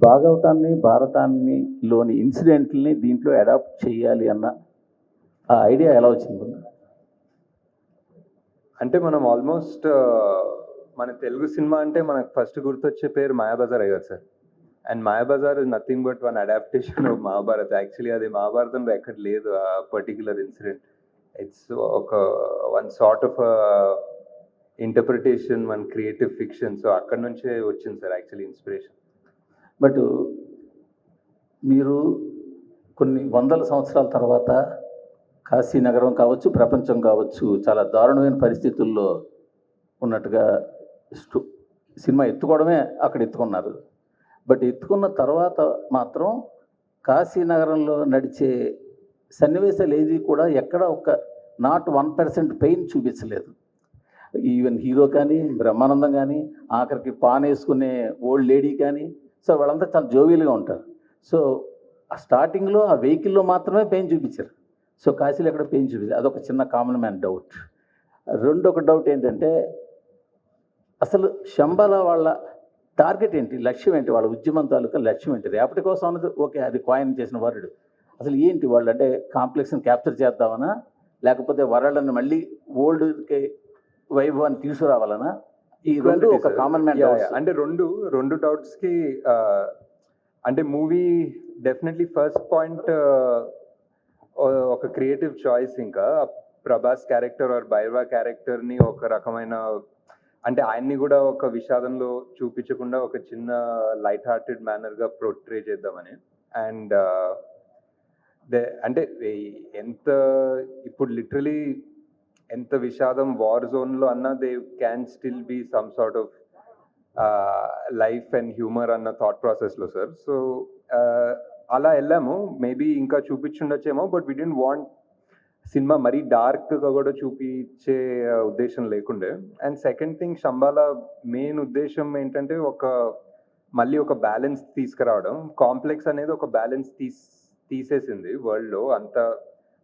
భాగవతాన్ని భారతాన్ని లోని ఇన్సిడెంట్ని దీంట్లో అడాప్ట్ చేయాలి అన్న ఆ ఐడియా ఎలా వచ్చింది? అంటే మనం ఆల్మోస్ట్ మన తెలుగు సినిమా అంటే మనకు ఫస్ట్ గుర్తొచ్చే పేరు మాయాబజార్ అయ్యారు sir. And Mayabazar is nothing but one adaptation of Mahabharat. Actually అది మహాభారతంలో ఎక్కడ లేదు ఆ పర్టిక్యులర్ ఇన్సిడెంట్. ఇట్స్ ఒక one sort of interpretation, one creative fiction. So అక్కడ నుంచే వచ్చింది సార్ యాక్చువల్లీ ఇన్స్పిరేషన్. బట్ మీరు కొన్ని వందల సంవత్సరాల తర్వాత కాశీ నగరం కావచ్చు, ప్రపంచం కావచ్చు, చాలా దారుణమైన పరిస్థితుల్లో ఉన్నట్టుగా సినిమా ఎత్తుకోవడమే అక్కడ ఎత్తుకున్నారు. బట్ ఎత్తుకున్న తర్వాత మాత్రం కాశీ నగరంలో నడిచే సన్నివేశాలు ఏది కూడా ఎక్కడ ఒక నాట్ 1% పెయిన్ చూపించలేదు. ఈవెన్ హీరో కానీ, బ్రహ్మానందం కానీ, ఆఖరికి పాన్ వేసుకునే ఓల్డ్ లేడీ కానీ, సో వాళ్ళంతా చాలా జోవియల్గా ఉంటారు. సో ఆ స్టార్టింగ్లో ఆ వెహికల్లో మాత్రమే పెయిన్ చూపించారు. సో కాశీలో ఎక్కడ పెయిన్ చూపించారు. అదొక చిన్న కామన్ మ్యాన్ డౌట్. రెండొక డౌట్ ఏంటంటే, అసలు శంబల వాళ్ళ టార్గెట్ ఏంటి, లక్ష్యం ఏంటి, వాళ్ళ ఉద్యమం తాలూకా లక్ష్యం ఏంటి? రేపటి కోసం అన్నది ఓకే, అది కాయిన్ చేసిన వరుడు. అసలు ఏంటి వాళ్ళు అంటే కాంప్లెక్స్ని క్యాప్చర్ చేద్దామనా, లేకపోతే వరల్డ్ని మళ్ళీ ఓల్డ్కి వైభవాన్ని తీసుకురావాలనా? ఈ రెండు ఒక కామన్ మ్యాన్ డౌట్స్. అంటే రెండు డౌట్స్కి అంటే మూవీ డెఫినెట్లీ ఫస్ట్ పాయింట్ ఒక క్రియేటివ్ చాయిస్. ఇంకా ప్రభాస్ క్యారెక్టర్ ఆర్ బైర్వా క్యారెక్టర్ని ఒక రకమైన అంటే ఆయన్ని కూడా ఒక విషాదంలో చూపించకుండా ఒక చిన్న లైట్ హార్టెడ్ మేనర్గా పోర్ట్రే చేద్దామని. అండ్ అంటే ఎంత ఇప్పుడు లిటరలీ ఎంత విషాదం వార్ జోన్లో అన్నా they can still be some sort of life and humour అన్న థాట్ ప్రాసెస్లో సార్. సో అలా వెళ్ళాము. మేబీ ఇంకా చూపించుండొచ్చేమో, but we don't want cinema మరీ డార్క్గా కూడా చూపించే ఉద్దేశం లేకుండే. And second thing, Shambhala main ఉద్దేశం ఏంటంటే మళ్ళీ ఒక బ్యాలెన్స్ తీసుకురావడం. కాంప్లెక్స్ అనేది ఒక బ్యాలెన్స్ తీసేసింది వరల్డ్లో.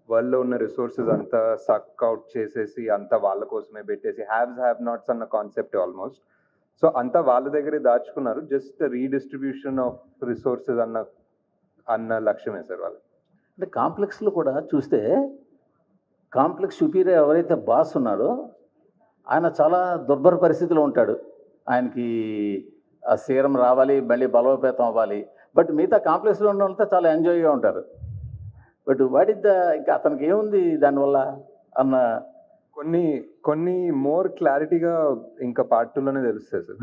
వరల్డ్లో ఉన్న రిసోర్సెస్ అంతా సక్ అవుట్ చేసేసి అంతా వాళ్ళ కోసమే పెట్టేసి హ్యావ్ నాట్స్ అన్న కాన్సెప్ట్ ఆల్మోస్ట్. సో అంతా వాళ్ళ దగ్గరే దాచుకున్నారు. జస్ట్ రీడిస్ట్రిబ్యూషన్ ఆఫ్ రిసోర్సెస్ అన్న లక్ష్యమే సార్ వాళ్ళు. అంటే కాంప్లెక్స్లో కూడా చూస్తే కాంప్లెక్స్ సుపీరియర్ ఎవరైతే బాస్ ఉన్నాడో ఆయన చాలా దుర్భర పరిస్థితిలో ఉంటాడు. ఆయనకి ఆ సీరం రావాలి, మళ్ళీ బలోపేతం అవ్వాలి. బట్ మిగతా కాంప్లెక్స్లో ఉన్న వాళ్ళతో చాలా ఎంజాయ్గా ఉంటారు. బట్ ఇంకా అతనికి ఏముంది దానివల్ల అన్న కొన్ని మోర్ క్లారిటీగా ఇంకా పార్ట్ 2లోనే తెలుస్తాయి సార్.